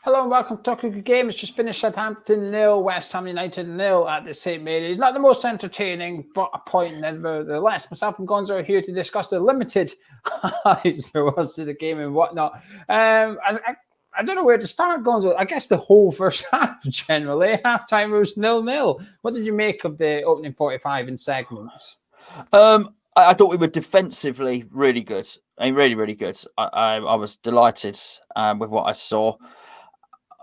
Hello and welcome to Talking Good Game. It's just finished Southampton 0, West Ham United 0 at the St Mary's. Not the most entertaining, but a point nevertheless. Myself and Gonzo are here to discuss the limited highlights there was to the game and whatnot. I don't know where to start, Gonzo. I guess the whole first half generally. Half-time was 0-0. What did you make of the opening 45 in segments? I thought we were defensively really good. I mean, really, really good. I was delighted with what I saw.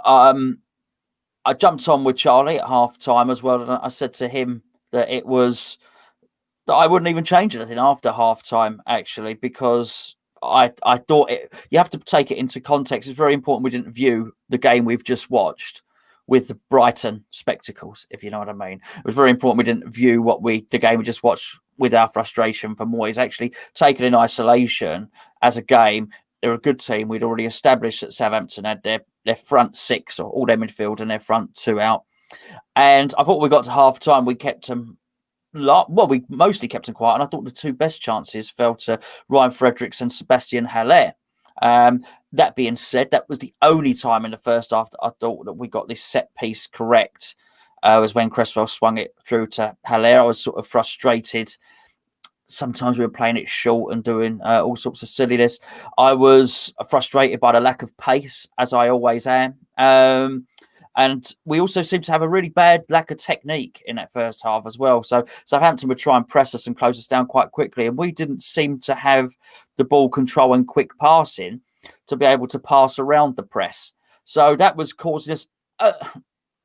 I jumped on with Charlie at half time as well, and I said to him that that I wouldn't even change anything after half time, actually, because I thought you have to take it into context. It's very important we didn't view the game we've just watched with the Brighton spectacles, if you know what I mean. It was very important we didn't view the game we just watched with our frustration for Moyes. Actually taken in isolation as a game. They're a good team. We'd already established that Southampton had their front six, or all their midfield, and their front two out. And I thought we got to half time, we kept them. We mostly kept them quiet, and I thought the two best chances fell to Ryan Fredericks and Sebastian Haller. That being said, that was the only time in the first half that I thought that we got this set piece correct. Was when Cresswell swung it through to Haller. I was sort of frustrated. Sometimes we were playing it short and doing all sorts of silliness. I was frustrated by the lack of pace, as I always am. And we also seem to have a really bad lack of technique in that first half as well. So Southampton would try and press us and close us down quite quickly. And we didn't seem to have the ball control and quick passing to be able to pass around the press. So that was causing us...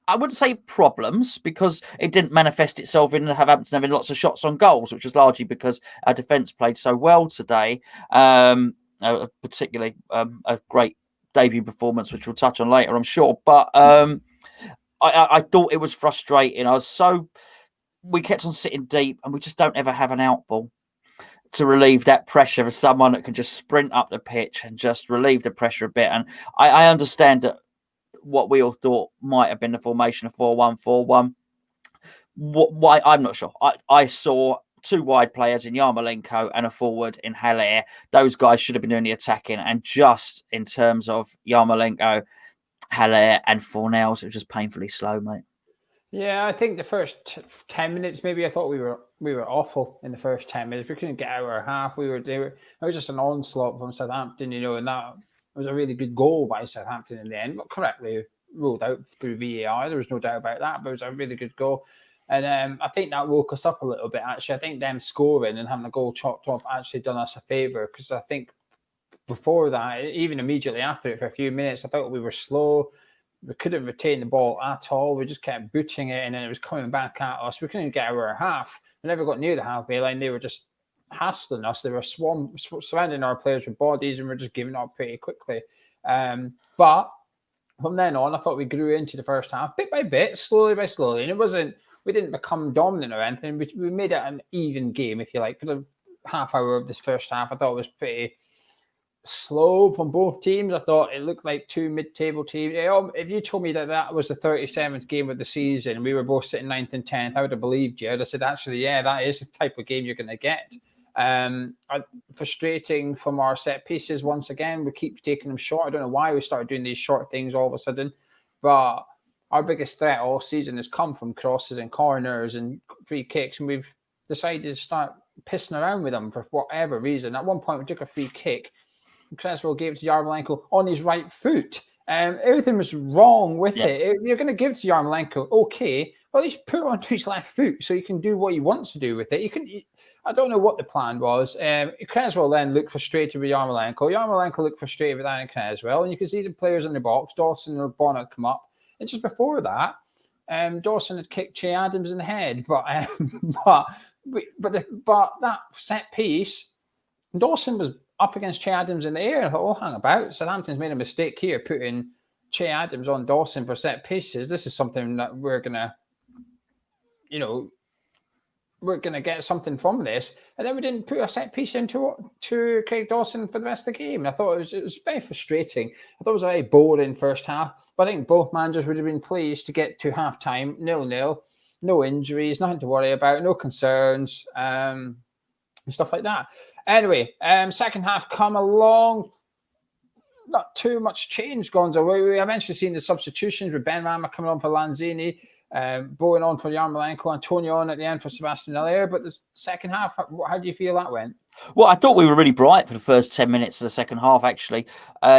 I wouldn't say problems, because it didn't manifest itself in Southampton having lots of shots on goals, which was largely because our defence played so well today. Particularly a great debut performance, which we'll touch on later, I'm sure. But I thought it was frustrating. We kept on sitting deep, and we just don't ever have an out ball to relieve that pressure of someone that can just sprint up the pitch and just relieve the pressure a bit. And I understand that what we all thought might have been the formation of 4-1-4-1. Why? I'm not sure. I saw two wide players in Yarmolenko and a forward in Haller. Those guys should have been doing the attacking. And just in terms of Yarmolenko, Haller and Fornells, it was just painfully slow, mate. Yeah, I think the first 10 minutes, maybe I thought we were awful in the first 10 minutes. We couldn't get out of our half. It was just an onslaught from Southampton, and that was a really good goal by Southampton in the end, but correctly ruled out through VAR. There was no doubt about that, but it was a really good goal. And I think that woke us up a little bit, actually. I think them scoring and having a goal chalked off actually done us a favour, because I think before that, even immediately after it for a few minutes, I thought we were slow. We couldn't retain the ball at all. We just kept booting it, and then it was coming back at us. We couldn't get out of our half. We never got near the halfway line. They were just hassling us. They were surrounding our players with bodies, and we're just giving up pretty quickly. But from then on, I thought we grew into the first half bit by bit, slowly by slowly, and we didn't become dominant or anything. We made it an even game, if you like. For the half hour of this first half, I thought it was pretty slow from both teams. I thought it looked like two mid-table teams. If you told me that was the 37th game of the season, we were both sitting 9th and 10th, I would have believed you. I'd have said, actually, yeah, that is the type of game you're going to get. Frustrating from our set pieces once again. We keep taking them short. I don't know why we started doing these short things all of a sudden, but our biggest threat all season has come from crosses and corners and free kicks, and we've decided to start pissing around with them for whatever reason. At one point, we took a free kick. Cresswell gave it to Yarmolenko on his right foot. Everything was wrong with it. If you're going to give it to Yarmolenko, okay, well, at least put it onto his left foot so he can do what he wants to do with it. I don't know what the plan was. Cresswell then looked frustrated with Yarmolenko. Yarmolenko looked frustrated with Aaron Cresswell, and you could see the players in the box. Dawson or Bonnet come up. And just before that, Dawson had kicked Che Adams in the head. But that set piece, Dawson was up against Che Adams in the air. I thought, hang about. Southampton's made a mistake here putting Che Adams on Dawson for set pieces. This is something that we're going to, get something from this. And then we didn't put a set piece into Craig Dawson for the rest of the game. I thought it was very frustrating. I thought it was a very boring first half. But I think both managers would have been pleased to get to halftime 0-0. No injuries, nothing to worry about, no concerns, and stuff like that. Anyway, second half come along. not too much change, Gonzo. We eventually seen the substitutions with Ben Rama coming on for Lanzini, Bowen on for Yarmolenko, Antonio on at the end for Sebastian Allaire. But the second half, how do you feel that went? Well, I thought we were really bright for the first 10 minutes of the second half, actually.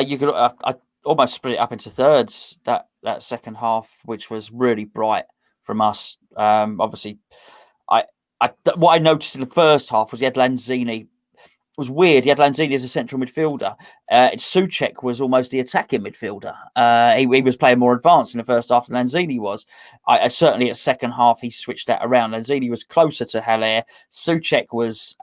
You could I almost split it up into thirds, that second half, which was really bright from us. Obviously, what I noticed in the first half was he had Lanzini. It was weird. He had Lanzini as a central midfielder. Souček was almost the attacking midfielder. He was playing more advanced in the first half than Lanzini was. Certainly at second half, he switched that around. Lanzini was closer to Haller. Souček was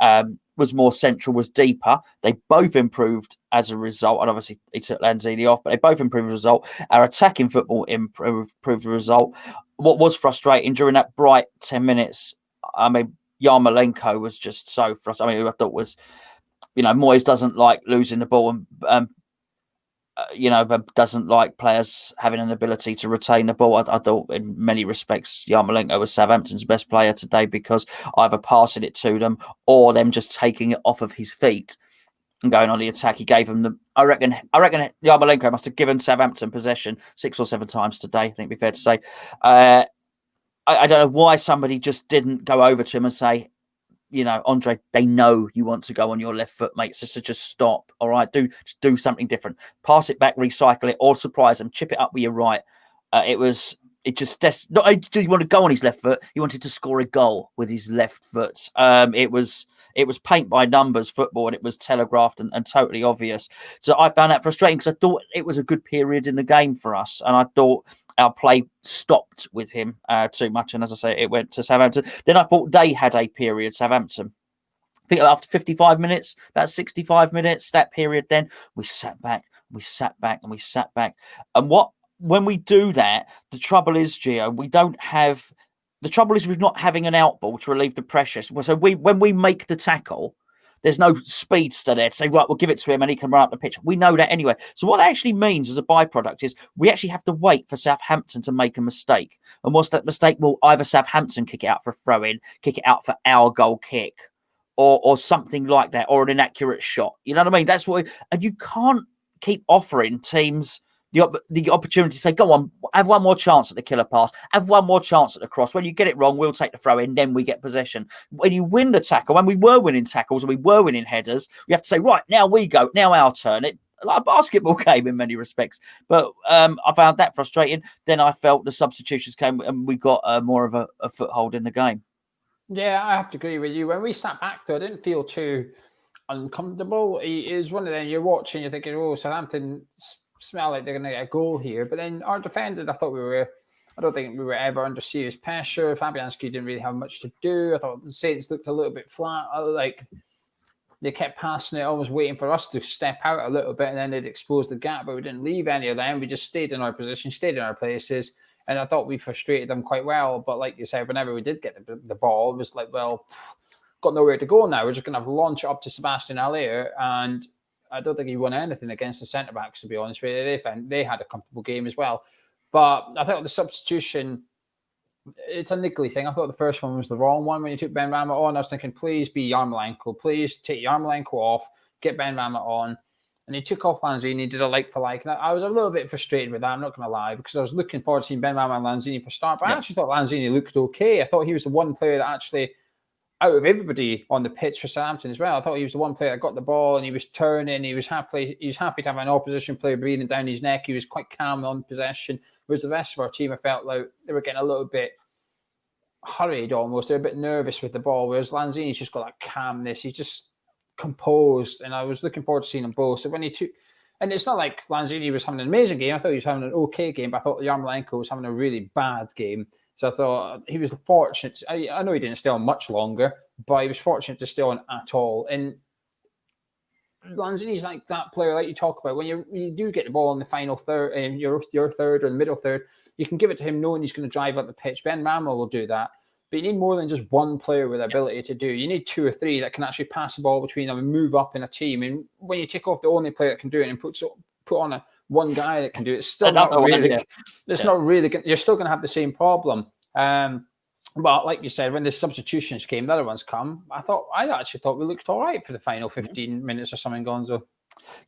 more central, was deeper. They both improved as a result. And obviously, he took Lanzini off, but they both improved the result. Our attacking football improved the result. What was frustrating during that bright 10 minutes, I mean, Yarmolenko was just so frustrating. I mean, I thought was... Moyes doesn't like losing the ball and, but doesn't like players having an ability to retain the ball. I thought in many respects, Yarmolenko was Southampton's best player today because either passing it to them or them just taking it off of his feet and going on the attack. He gave them I reckon Yarmolenko must have given Southampton possession 6 or 7 times today, I think it'd be fair to say. I don't know why somebody just didn't go over to him and say, Andre, they know you want to go on your left foot, mate. So just stop. All right, do something different. Pass it back, recycle it, or surprise them. Chip it up with your right. Not only did he want to go on his left foot, he wanted to score a goal with his left foot. It was paint by numbers football, and it was telegraphed and totally obvious. So I found that frustrating because I thought it was a good period in the game for us, and I thought our play stopped with him too much. And as I say, it went to Southampton. Then I thought they had a period, Southampton. I think after 55 minutes, about 65 minutes, that period, then we sat back, and we sat back. And when we do that, the trouble is, Geo, with not having an outball to relieve the pressure. So when we make the tackle, there's no speedster there to say, right, we'll give it to him and he can run up the pitch. We know that anyway. So what that actually means as a byproduct is we actually have to wait for Southampton to make a mistake. And what's that mistake? Well, either Southampton kick it out for a throw-in, kick it out for our goal kick, or something like that, or an inaccurate shot. You know what I mean? That's what. And you can't keep offering teams the opportunity to say, go on, have one more chance at the killer pass, have one more chance at the cross. When you get it wrong, we'll take the throw in, then we get possession. When you win the tackle, when we were winning tackles and we were winning headers, we have to say, right, now we go, now our turn. Like a basketball game in many respects. But I found that frustrating. Then I felt the substitutions came and we got more of a foothold in the game. Yeah, I have to agree with you. When we sat back, though, I didn't feel too uncomfortable. It is one of them you're watching, you're thinking, oh, Southampton smell like they're going to get a goal here. But then our defender, I don't think we were ever under serious pressure. Fabianski didn't really have much to do. I thought the Saints looked a little bit flat. Like they kept passing it, almost waiting for us to step out a little bit, and then they'd expose the gap, but we didn't leave any of them. We just stayed in our position, stayed in our places, and I thought we frustrated them quite well. But like you said, whenever we did get the ball, it was like, well, got nowhere to go now. We're just going to launch it up to Sebastian Allaire, and I don't think he won anything against the centre-backs, to be honest with you. They had a comfortable game as well. But I thought the substitution, it's a niggly thing. I thought the first one was the wrong one when you took Ben Rama on. I was thinking, please be Yarmolenko. Please take Yarmolenko off, get Ben Rama on. And he took off Lanzini, did a like-for-like. And I was a little bit frustrated with that, I'm not going to lie, because I was looking forward to seeing Ben Rama and Lanzini for start. But I actually thought Lanzini looked okay. I thought he was the one player that actually, out of everybody on the pitch for Southampton as well, I thought he was the one player that got the ball and he was turning. He was happy to have an opposition player breathing down his neck. He was quite calm on possession. Whereas the rest of our team, I felt like they were getting a little bit hurried almost. They're a bit nervous with the ball. Whereas Lanzini's just got that calmness. He's just composed. And I was looking forward to seeing them both. So when he took, and it's not like Lanzini was having an amazing game. I thought he was having an okay game, but I thought Yarmolenko was having a really bad game. So I thought he was fortunate. I know he didn't stay on much longer, but he was fortunate to stay on at all. And Lanzini's like that player like you talk about. When you do get the ball in the final third, in your third or the middle third, you can give it to him knowing he's going to drive up the pitch. Ben Rama will do that. But you need more than just one player with the ability to do. You need 2 or 3 that can actually pass the ball between them and move up in a team. And when you take off the only player that can do it and put on one guy that can do it, it's still not really. It's not really. You're still going to have the same problem. But like you said, when the substitutions came, the other ones come. I actually thought we looked all right for the final 15 minutes or something, Gonzo.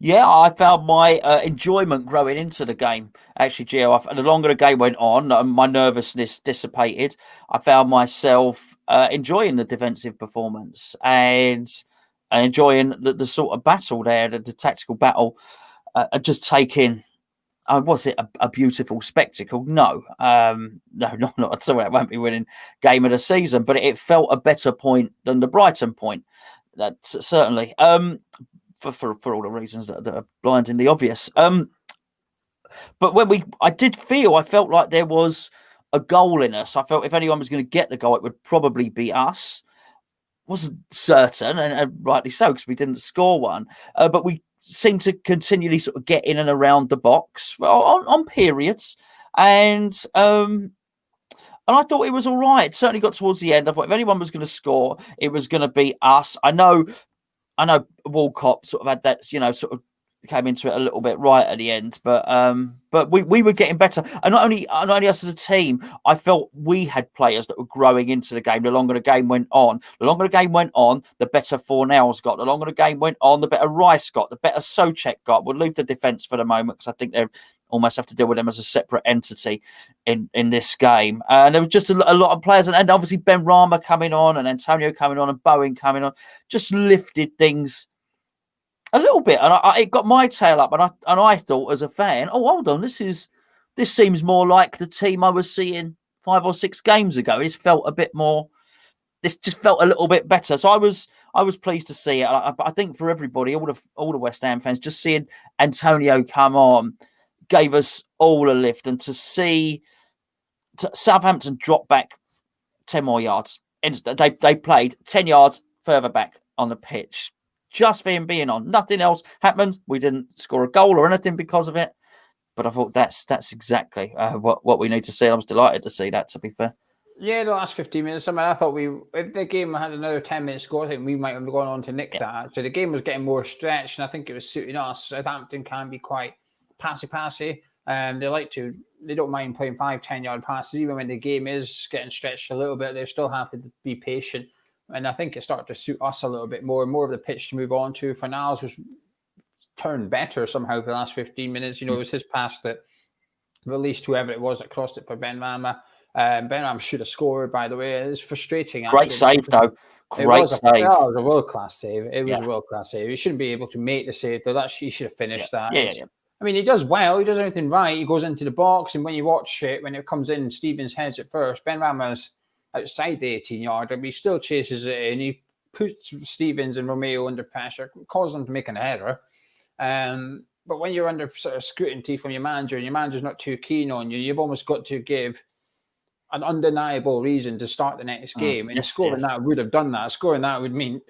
Yeah, I found my enjoyment growing into the game. Actually, Gio, the longer the game went on, my nervousness dissipated. I found myself enjoying the defensive performance and enjoying the sort of battle there, the tactical battle, just taking. Was it a beautiful spectacle? No, no, not at all. It won't be winning game of the season, but it felt a better point than the Brighton point. That's certainly. For all the reasons that are blindingly obvious. But I felt like there was a goal in us. I felt if anyone was going to get the goal, it would probably be us. Wasn't certain, and rightly so, because we didn't score one. But we seemed to continually sort of get in and around the box on periods, and I thought it was all right. It certainly got towards the end. I thought if anyone was going to score, it was going to be us. I know Walcott sort of had that, sort of came into it a little bit right at the end, but we were getting better, and not only us as a team. I felt we had players that were growing into the game. The longer the game went on, the better Fornell's got. The longer the game went on, the better Rice got, the better Soucek got. We'll leave the defence for the moment because I think they almost have to deal with them as a separate entity in this game. And there was just a lot of players, and obviously Ben Rama coming on, and Antonio coming on, and Bowen coming on, just lifted things a little bit, and it got my tail up, and I thought as a fan, oh, hold on, this seems more like the team I was seeing 5 or 6 games ago. This just felt a little bit better. So I was pleased to see it. I think for everybody, all the West Ham fans, just seeing Antonio come on gave us all a lift, and to see Southampton drop back 10 more yards, and they played 10 yards further back on the pitch. Just for him being on. Nothing else happened. We didn't score a goal or anything because of it. But I thought that's exactly what we need to see. I was delighted to see that, to be fair. Yeah, the last 15 minutes. I mean, I thought if the game had another 10 minutes score, I think we might have gone on to nick that. Actually, the game was getting more stretched, and I think it was suiting us. Southampton can be quite passy. They don't mind playing 5-10 yard passes, even when the game is getting stretched a little bit. They're still happy to be patient. And I think it started to suit us a little bit more and more of the pitch to move on to. Fornals was turned better somehow for the last 15 minutes. It was his pass that released whoever it was that crossed it for Ben Rama. Ben Rama should have scored, by the way. It's frustrating. Great save, though. It was a world-class save. It was a world-class save. He shouldn't be able to make the save, though. He should have finished that. Yeah. I mean, he does well. He does everything right. He goes into the box, and when you watch it, when it comes in, Stevens heads it first. Ben Rama's outside the 18-yard, and he still chases it in. He puts Stevens and Romeo under pressure, causes them to make an error. But when you're under sort of scrutiny from your manager, and your manager's not too keen on you, you've almost got to give an undeniable reason to start the next game. And scoring that would have done that. Scoring that would mean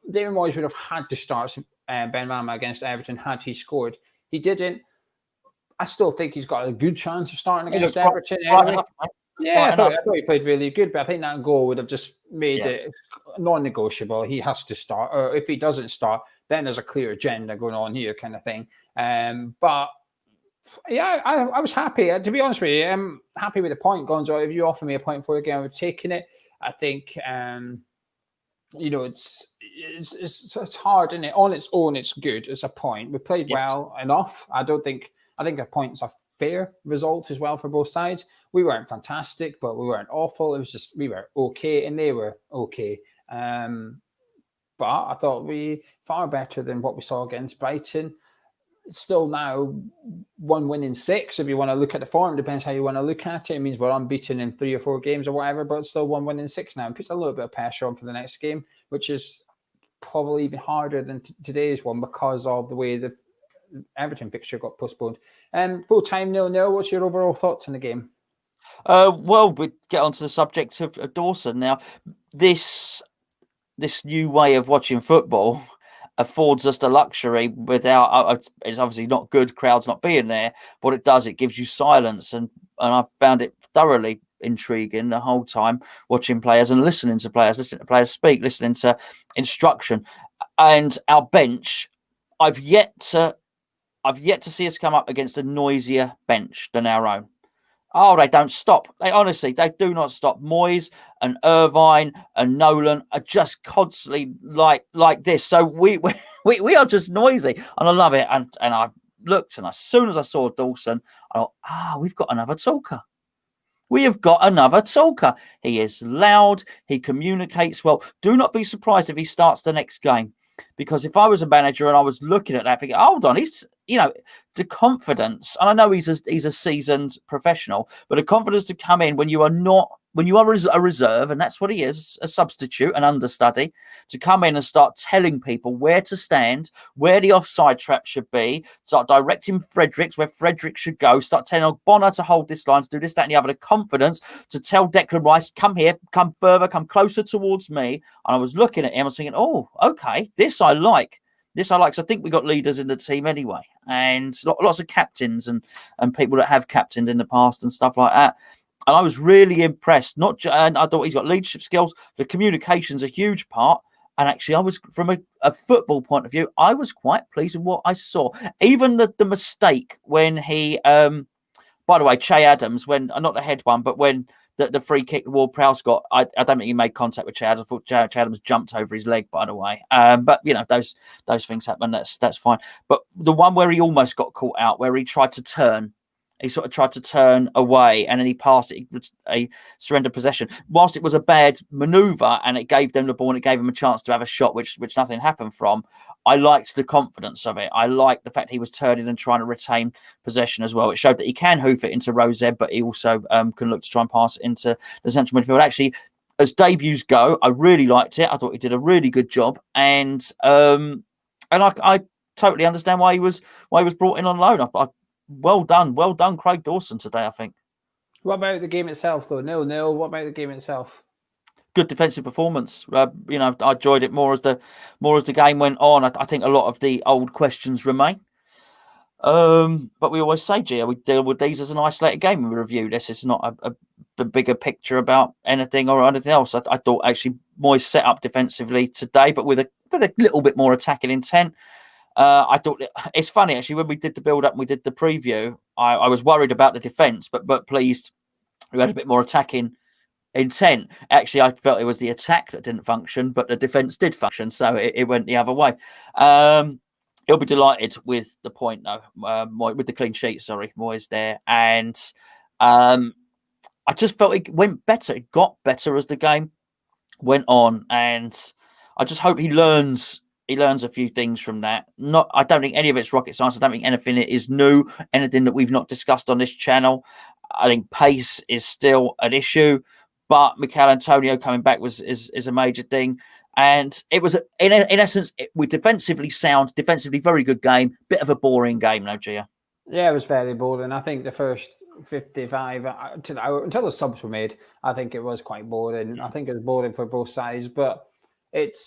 David Moyes would have had to start Ben Rama against Everton had he scored. He didn't. I still think he's got a good chance of starting against Everton. Anyway. Yeah, I thought he played really good, but I think that goal would have just made it non-negotiable. He has to start, or if he doesn't start, then there's a clear agenda going on here, kind of thing. But yeah, I was happy. To be honest with you, I'm happy with the point, Gonzo. If you offer me a point for a game, I would take it. I think it's hard, isn't it? On its own, it's good. It's a point. We played well enough. I think a point's a fair result as well for both sides. We weren't fantastic, but we weren't awful. It was just we were okay, and they were okay. But I thought we far better than what we saw against Brighton. Still now 1 win in 6. If you want to look at the form, depends how you want to look at it. It means we're unbeaten in 3 or 4 games or whatever, but it's still 1 win in 6 now. It puts a little bit of pressure on for the next game, which is probably even harder than today's one because of the way the Everton fixture got postponed. Full time 0-0. What's your overall thoughts on the game? Well, we get onto the subject of Dawson now. This new way of watching football affords us the luxury without. It's obviously not good, crowds not being there. What it does, it gives you silence, and I found it thoroughly intriguing the whole time watching players and listening to players speak, listening to instruction, and our bench. I've yet to see us come up against a noisier bench than our own. Oh, they don't stop. They do not stop. Moyes and Irvine and Nolan are just constantly like this. So We are just noisy, and I love it. And I looked, and as soon as I saw Dawson, I thought, we've got another talker. We have got another talker. He is loud. He communicates well. Do not be surprised if he starts the next game. Because if I was a manager and I was looking at that, thinking, hold on, he's, the confidence, and I know he's a seasoned professional, but the confidence to come in when you are a reserve, and that's what he is, a substitute, an understudy, to come in and start telling people where to stand, where the offside trap should be, start directing Fredericks where Fredericks should go, start telling Bonner to hold this line, to do this, that, and the other, the confidence to tell Declan Rice, come here, come further, come closer towards me. And I was looking at him, I was thinking, oh, okay, this I like. This I like. So I think we got leaders in the team anyway, and lots of captains and people that have captained in the past and stuff like that. And I was really impressed. And I thought he's got leadership skills. The communication's a huge part. And actually, I was, from a football point of view, I was quite pleased with what I saw. Even the mistake when he, by the way, Che Adams, when not the head one, but when the free kick Ward-Prowse got, I don't think he made contact with Che Adams. I thought Che Adams jumped over his leg, by the way. But those things happen. That's fine. But the one where he almost got caught out, where he tried to turn. He sort of tried to turn away, and then he passed it. A surrender possession. Whilst it was a bad manoeuvre, and it gave them the ball, and it gave them a chance to have a shot, which nothing happened from. I liked the confidence of it. I liked the fact he was turning and trying to retain possession as well. It showed that he can hoof it into Rose, but he also can look to try and pass it into the central midfield. Actually, as debuts go, I really liked it. I thought he did a really good job, and I totally understand why he was brought in on loan. Well done, Craig Dawson today, I think. What about the game itself, though? 0-0. What about the game itself? Good defensive performance. I enjoyed it more as the game went on. I think a lot of the old questions remain. But we always say, Gio, we deal with these as an isolated game when we review this. It's not a bigger picture about anything or anything else. I thought actually Moyes set up defensively today, but with a little bit more attacking intent. I thought it's funny actually when we did the build up and we did the preview. I was worried about the defence, but pleased we had a bit more attacking intent. Actually, I felt it was the attack that didn't function, but the defence did function, so it went the other way. He'll be delighted with the point though, with the clean sheet. Sorry, Moyes there, and I just felt it went better. It got better as the game went on, and I just hope he learns a few things from that. I don't think any of it's rocket science. I don't think anything is new, anything that we've not discussed on this channel. I think pace is still an issue, but Mikel Antonio coming back is a major thing. And it was, in essence, we defensively sound, defensively very good game. Bit of a boring game, no, Gio. Yeah, it was very boring. I think the first 55 until the subs were made, I think it was quite boring. I think it was boring for both sides, but it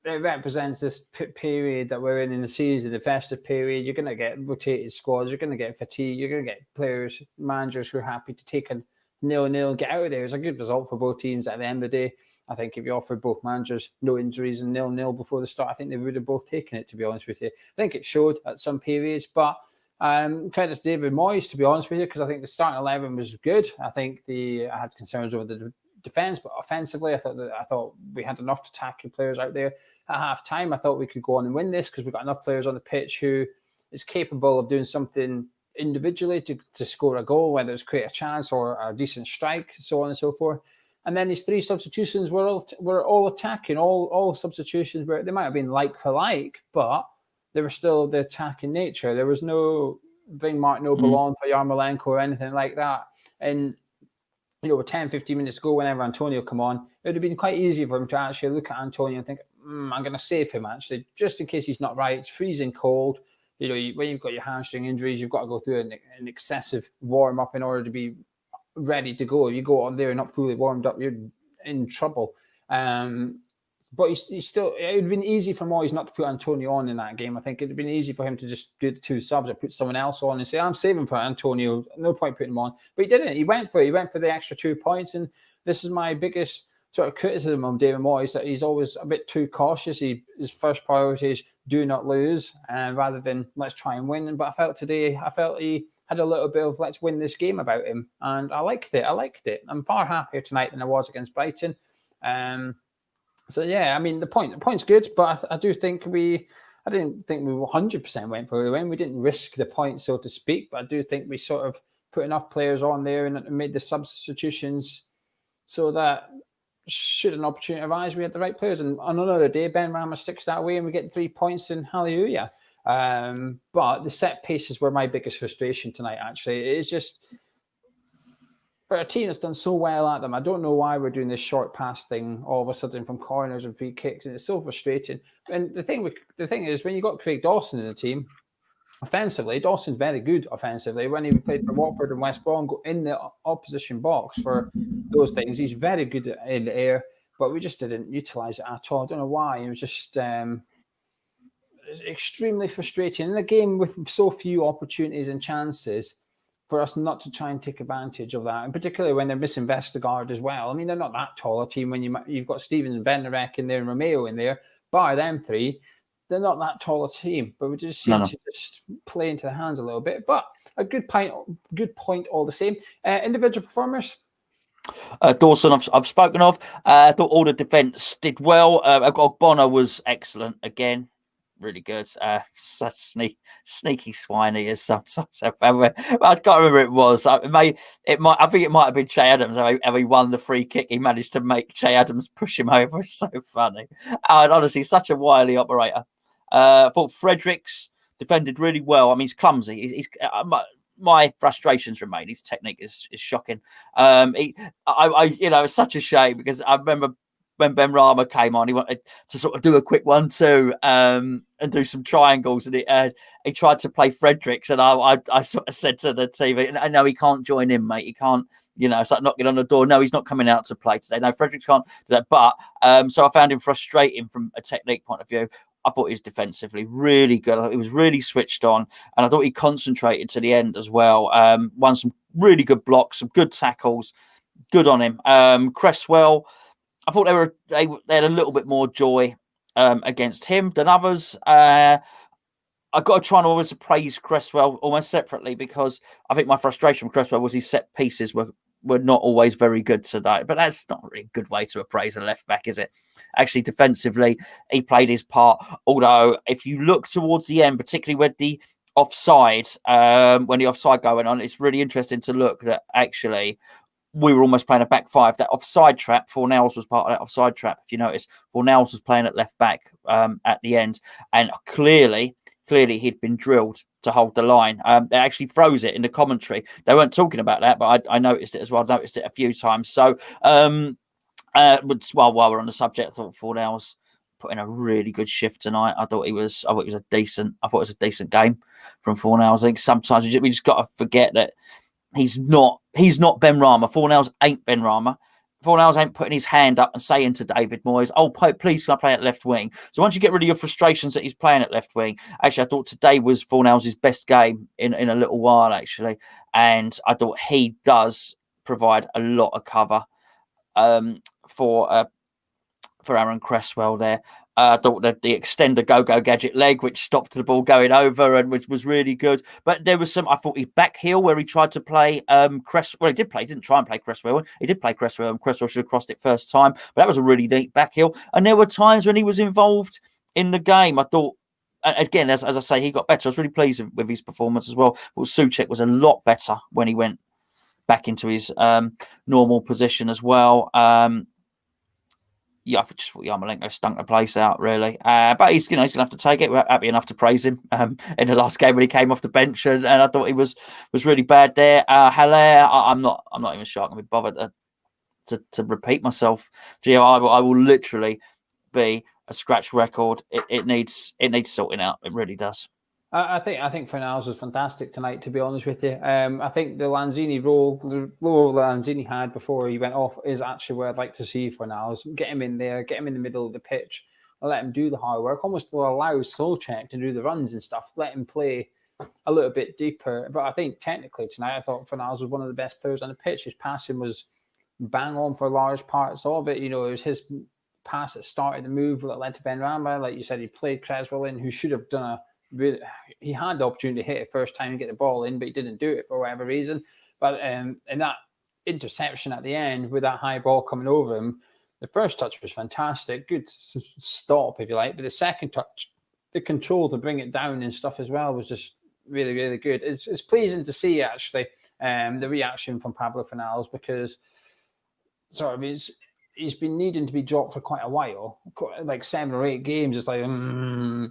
represents this period that we're in the season, the festive period. You're going to get rotated squads. You're going to get fatigue. You're going to get players, managers who are happy to take a 0-0, get out of there. It's a good result for both teams at the end of the day. I think if you offered both managers no injuries and 0-0 before the start, I think they would have both taken it, to be honest with you. I think it showed at some periods, but credit to David Moyes, to be honest with you, because I think the starting 11 was good. I think I had concerns over the defence, but offensively, I thought we had enough attacking players out there at half time. I thought we could go on and win this because we've got enough players on the pitch who is capable of doing something individually to score a goal, whether it's create a chance or a decent strike, so on and so forth. And then these three substitutions were all attacking. All substitutions they might have been like for like, but they were still the attacking nature. There was no bring Mark Noble on for Yarmolenko or anything like that. And with 10, 15 minutes to go, whenever Antonio come on, it would have been quite easy for him to actually look at Antonio and think, I'm going to save him, actually, just in case he's not right. It's freezing cold. When you've got your hamstring injuries, you've got to go through an excessive warm-up in order to be ready to go. If you go on there and not fully warmed up, you're in trouble. But he's still, it would have been easy for Moyes not to put Antonio on in that game. I think it would have been easy for him to just do the two subs or put someone else on and say, I'm saving for Antonio. No point putting him on. But he didn't. He went for it. He went for the extra 2 points. And this is my biggest sort of criticism of David Moyes, that he's always a bit too cautious. His first priority is do not lose, rather than let's try and win. But I felt he had a little bit of let's win this game about him. And I liked it. I'm far happier tonight than I was against Brighton. So yeah, I mean the point's good, but I do think we I didn't think we 100% went for the win. We didn't risk the point, so to speak, but I do think we sort of put enough players on there and made the substitutions so that should an opportunity arise, we had the right players. And on another day, Ben Rama sticks that way and we get 3 points and hallelujah. But the set pieces were my biggest frustration tonight, actually. It's just, for a team that's done so well at them, I don't know why we're doing this short pass thing all of a sudden from corners and free kicks. And it's so frustrating. And the thing is, when you got Craig Dawson in the team, offensively, Dawson's very good offensively. When he played for Watford and West Brom, in the opposition box for those things, he's very good in the air. But we just didn't utilise it at all. I don't know why. It was just extremely frustrating in a game with so few opportunities and chances for us not to try and take advantage of that, and particularly when they're missing Vestergaard as well. I mean, they're not that tall a team when you've got Stevens and Benarek in there and Romeo in there. Bar them three, they're not that tall a team, but we just seem to just play into the hands a little bit. But a good point all the same. Individual performers. Dawson, I've spoken of. I thought all the defence did well. Bono was excellent again. Really good. Such sneaky swine he is sometimes. I can't remember who it was. I think it might have been Che Adams. How he won the free kick. He managed to make Che Adams push him over. It's so funny. And honestly, such a wily operator. I thought Fredericks defended really well. I mean, he's clumsy. My frustrations remain. His technique is shocking. It's such a shame because I remember when Ben Rama came on, he wanted to sort of do a quick 1-2 and do some triangles, and he tried to play Fredericks, and I sort of said to the TV, "I know he can't join in, mate. He can't, it's like knocking on the door. No, he's not coming out to play today. No, Fredericks can't do that." But so I found him frustrating from a technique point of view. I thought he was defensively really good. I thought he was really switched on, and I thought he concentrated to the end as well. Won some really good blocks, some good tackles. Good on him. Cresswell, I thought they had a little bit more joy against him than others. I got to try and always praise Cresswell almost separately, because I think my frustration with Cresswell was his set pieces were not always very good today. But that's not really a good way to appraise a left back, is it? Actually, defensively, he played his part. Although, if you look towards the end, particularly with the offside, when the offside going on, it's really interesting to look that actually we were almost playing a back five. That offside trap, Fornells was part of that offside trap. If you notice, Fornells was playing at left back at the end, and clearly he'd been drilled to hold the line. They actually froze it in the commentary. They weren't talking about that, but I noticed it as well. I noticed it a few times. So, while we're on the subject, I thought Fornells put in a really good shift tonight. I thought it was a decent game from Fornells. I think sometimes we just got to forget that he's not Ben Rama. Fornells ain't Ben Rama. Fornells ain't putting his hand up and saying to David Moyes, "Oh, please, can I play at left wing?" So once you get rid of your frustrations that he's playing at left wing, actually, I thought today was Fornells' best game in a little while, actually. And I thought he does provide a lot of cover for Aaron Cresswell there. I thought that the extender go gadget leg, which stopped the ball going over, and which was really good. But there was some, I thought, his back heel where he tried to play Cresswell. Well, he didn't try and play Cresswell. He did play Cresswell, and Cresswell should have crossed it first time. But that was a really neat back heel. And there were times when he was involved in the game. I thought, again, as I say, he got better. I was really pleased with his performance as well. Well, Souček was a lot better when he went back into his normal position as well. I just thought Yarmolenko stunk the place out, really. But he's going to have to take it. We're happy enough to praise him in the last game when he came off the bench, and I thought he was really bad there. Haller, I'm not even sure I can be bothered to repeat myself. Geo, I will literally be a scratch record. It needs sorting out. It really does. I think Fornells was fantastic tonight, to be honest with you. I think the Lanzini role, the role Lanzini had before he went off, is actually where I'd like to see Fornells. Get him in there, get him in the middle of the pitch, and let him do the hard work. Almost to allow Souček to do the runs and stuff. Let him play a little bit deeper. But I think technically tonight, I thought Fornells was one of the best players on the pitch. His passing was bang on for large parts of it. It was his pass that started the move that led to Ben Rama. Like you said, he played Cresswell in, who should have done he had the opportunity to hit it first time and get the ball in, but he didn't do it for whatever reason. But and that interception at the end with that high ball coming over him, the first touch was fantastic, good stop if you like, but the second touch the control to bring it down and stuff as well was just really, really good. It's pleasing to see, actually, the reaction from Pablo Fornals, because sort of he's been needing to be dropped for quite a while, like 7 or 8 games. It's like,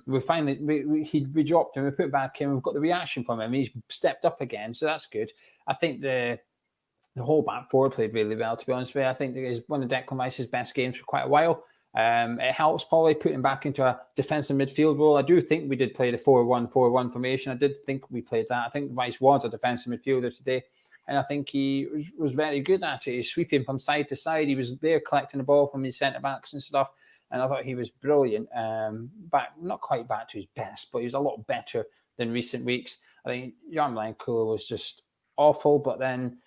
we finally, we dropped him, we put back in, we've got the reaction from him. He's stepped up again, so that's good. I think the whole back four played really well, to be honest with you. I think it was one of Declan Rice's best games for quite a while. It helps probably putting back into a defensive midfield role. I do think we did play the 4-1-4-1 formation. I did think we played that. I think Rice was a defensive midfielder today. And I think he was very good at it. He's sweeping from side to side. He was there collecting the ball from his centre-backs and stuff. And I thought he was brilliant. Not quite back to his best, but he was a lot better than recent weeks. I think Yarmolenko was just awful, but then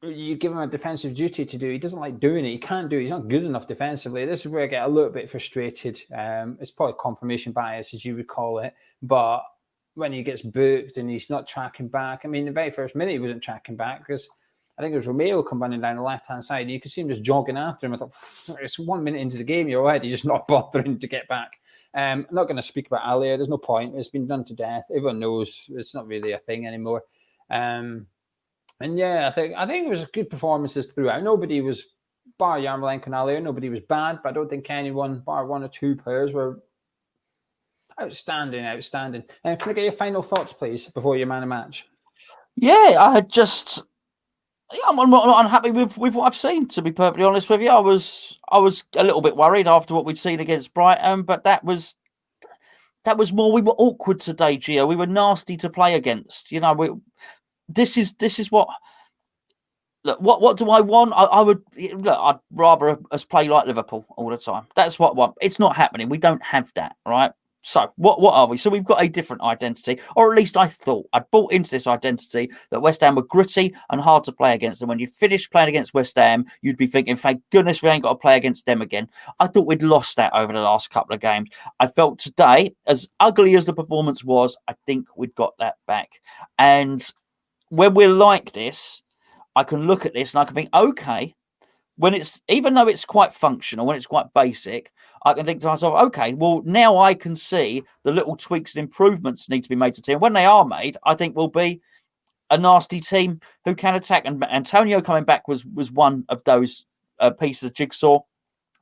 you give him a defensive duty to do. He doesn't like doing it. He can't do it. He's not good enough defensively. This is where I get a little bit frustrated. It's probably confirmation bias, as you would call it. But when he gets booked and he's not tracking back, I mean, the very first minute he wasn't tracking back because I think it was Romeo come running down the left-hand side. And you could see him just jogging after him. I thought, it's 1 minute into the game, you're already just not bothering to get back. I'm not going to speak about Alia. There's no point. It's been done to death. Everyone knows it's not really a thing anymore. And yeah, I think it was good performances throughout. Nobody was, bar Yarmolenko and Alia, nobody was bad, but I don't think anyone, bar 1 or 2 players, were outstanding. Can I get your final thoughts, please, before your man of match? Yeah, I'm not unhappy with what I've seen, to be perfectly honest with you. I was a little bit worried after what we'd seen against Brighton, but that was more, we were awkward today, Gio. We were nasty to play against. You know, this is what. Look, what do I want? I'd rather us play like Liverpool all the time. That's what I want. It's not happening. We don't have that, right? So what are we? So we've got a different identity, or at least I thought. I'd bought into this identity that West Ham were gritty and hard to play against. And when you'd finish playing against West Ham, you'd be thinking, thank goodness we ain't got to play against them again. I thought we'd lost that over the last couple of games. I felt today, as ugly as the performance was, I think we'd got that back. And when we're like this, I can look at this and I can think, okay, even though it's quite functional, when it's quite basic, I can think to myself, okay, well, now I can see the little tweaks and improvements need to be made to the team. When they are made, I think we'll be a nasty team who can attack. And Antonio coming back was one of those pieces of jigsaw.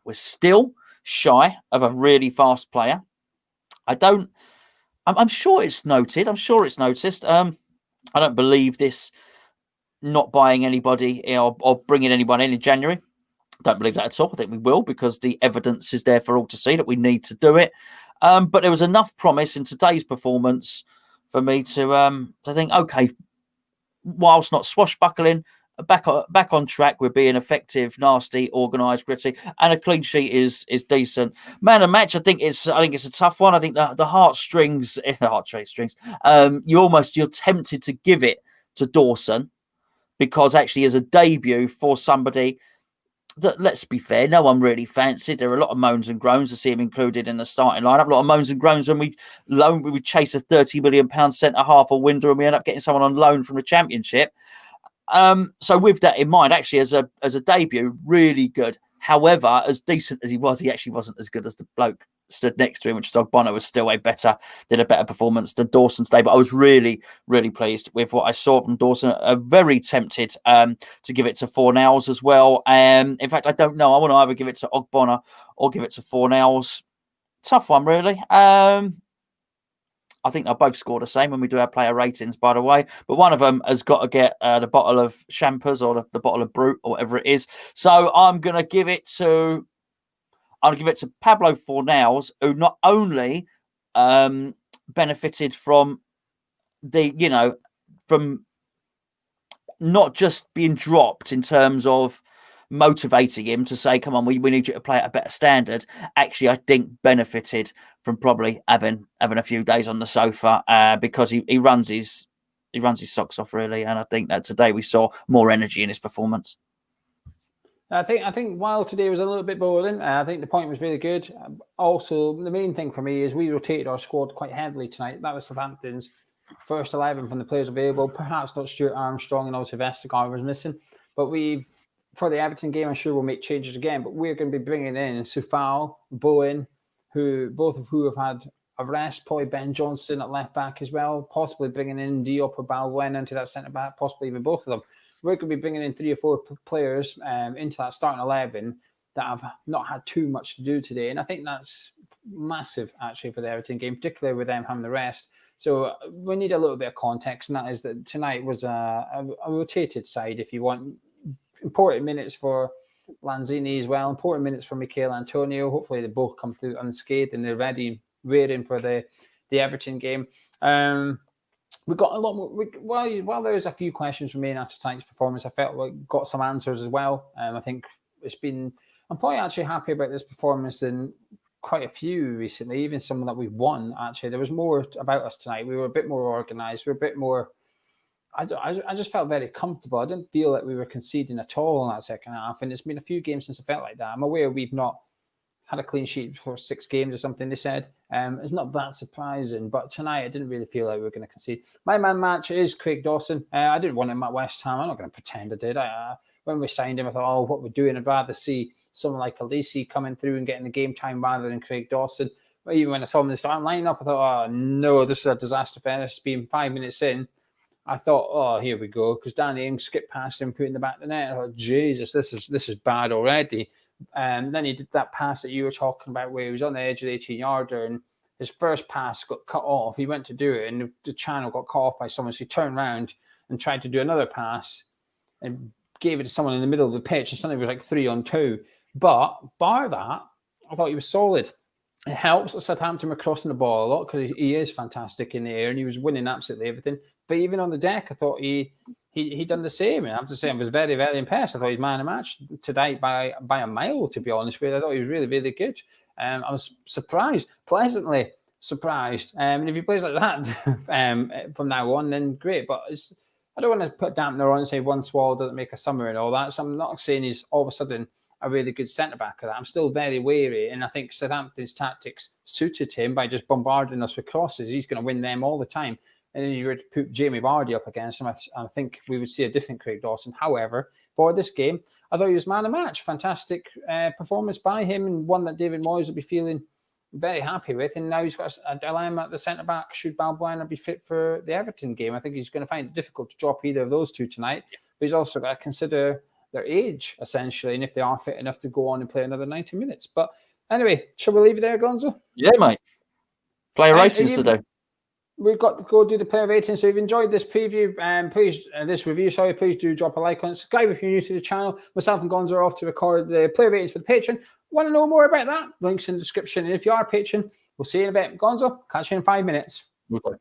We're still shy of a really fast player. I'm sure it's noted. I'm sure it's noticed. I don't believe this not buying anybody or bringing anyone in January. Don't believe that at all. I think we will, because the evidence is there for all to see that we need to do it. But there was enough promise in today's performance for me to think, okay, whilst not swashbuckling, back on track, we're being effective, nasty, organised, gritty, and a clean sheet is decent. Man of match, I think it's a tough one. I think the heartstrings, you're tempted to give it to Dawson, because actually as a debut for somebody that, let's be fair, no one really fancied. There are a lot of moans and groans to see him included in the starting lineup. A lot of moans and groans when we chase a £30 million centre half a window and we end up getting someone on loan from the Championship. So with that in mind, actually as a debut, really good. However, as decent as he was, he actually wasn't as good as the bloke stood next to him, which is Ogbonna, was still did a better performance than Dawson today. But I was really, really pleased with what I saw from Dawson. Very tempted to give it to Fornals as well. In fact, I don't know. I want to either give it to Ogbonna or give it to Fornals. Tough one, really. I think they'll both score the same when we do our player ratings, by the way. But one of them has got to get the bottle of Champers or the bottle of Brut or whatever it is. So I'm going to give it to Pablo Fornals, who not only benefited from from not just being dropped in terms of motivating him to say, come on, we need you to play at a better standard. Actually, I think benefited from probably having a few days on the sofa because he runs his socks off, really. And I think that today we saw more energy in his performance. I think while today was a little bit boring, I think the point was really good. Also, the main thing for me is we rotated our squad quite heavily tonight. That was Southampton's first 11 from the players available. Perhaps not Stuart Armstrong and also Vestergaard was missing. But for the Everton game, I'm sure we'll make changes again. But we're going to be bringing in Soufal, Bowen, both of who have had a rest, probably Ben Johnson at left back as well, possibly bringing in Diop or Balwen into that centre back, possibly even both of them. We're going to be bringing in 3 or 4 players into that starting 11 that have not had too much to do today. And I think that's massive, actually, for the Everton game, particularly with them having the rest. So we need a little bit of context, and that is that tonight was a rotated side, if you want. Important minutes for Lanzini as well, important minutes for Mikel Antonio. Hopefully they both come through unscathed and they're ready, rearing for the Everton game. We got a lot more. While there's a few questions remaining after tonight's performance, I felt like got some answers as well. I think I'm probably actually happy about this performance than quite a few recently, even some that we've won. Actually, there was more about us tonight. We were a bit more organised. We were a bit more. I just felt very comfortable. I didn't feel like we were conceding at all in that second half. And it's been a few games since I felt like that. I'm aware we've not had a clean sheet for 6 games or something, they said. It's not that surprising. But tonight, I didn't really feel like we were going to concede. My man match is Craig Dawson. I didn't want him at West Ham. I'm not going to pretend I did. When we signed him, I thought, what we're doing, I'd rather see someone like Alisi coming through and getting the game time rather than Craig Dawson. But even when I saw him in the starting lineup, I thought, no, this is a disaster for us. Being 5 minutes in, I thought, here we go, because Danny Ings skipped past him, put in the back of the net. I thought, Jesus, this is bad already. And then he did that pass that you were talking about where he was on the edge of the 18-yarder and his first pass got cut off. He went to do it and the channel got cut off by someone. So he turned around and tried to do another pass and gave it to someone in the middle of the pitch. And suddenly it was like 3-on-2. But bar that, I thought he was solid. It helps that Southampton were crossing the ball a lot because he is fantastic in the air and he was winning absolutely everything. But even on the deck, I thought he done the same. And I have to say, I was very, very impressed. I thought he was man of the match today by a mile, to be honest with you. I thought he was really, really good. I was surprised, pleasantly surprised. And if he plays like that from now on, then great. But I don't want to put dampener on and say one swallow doesn't make a summer and all that. So I'm not saying he's all of a sudden a really good centre-back of that. I'm still very wary, and I think Southampton's tactics suited him by just bombarding us with crosses. He's going to win them all the time. And then you were to put Jamie Vardy up against him, I think we would see a different Craig Dawson. However, for this game, I thought he was man of the match. Fantastic performance by him, and one that David Moyes will be feeling very happy with. And now he's got a dilemma at the centre-back. Should Balbuena be fit for the Everton game? I think he's going to find it difficult to drop either of those two tonight. But he's also got to consider their age, essentially, and if they are fit enough to go on and play another 90 minutes. But anyway, shall we leave it there, Gonzo? Yeah, mate. Player ratings today. We've got to go do the player rating. So if you've enjoyed this preview, this review, please do drop a like on it. Subscribe if you're new to the channel. Myself and Gonzo are off to record the player ratings for the Patreon. Want to know more about that? Links in the description. And if you are a patron, we'll see you in a bit. Gonzo, catch you in 5 minutes. Okay.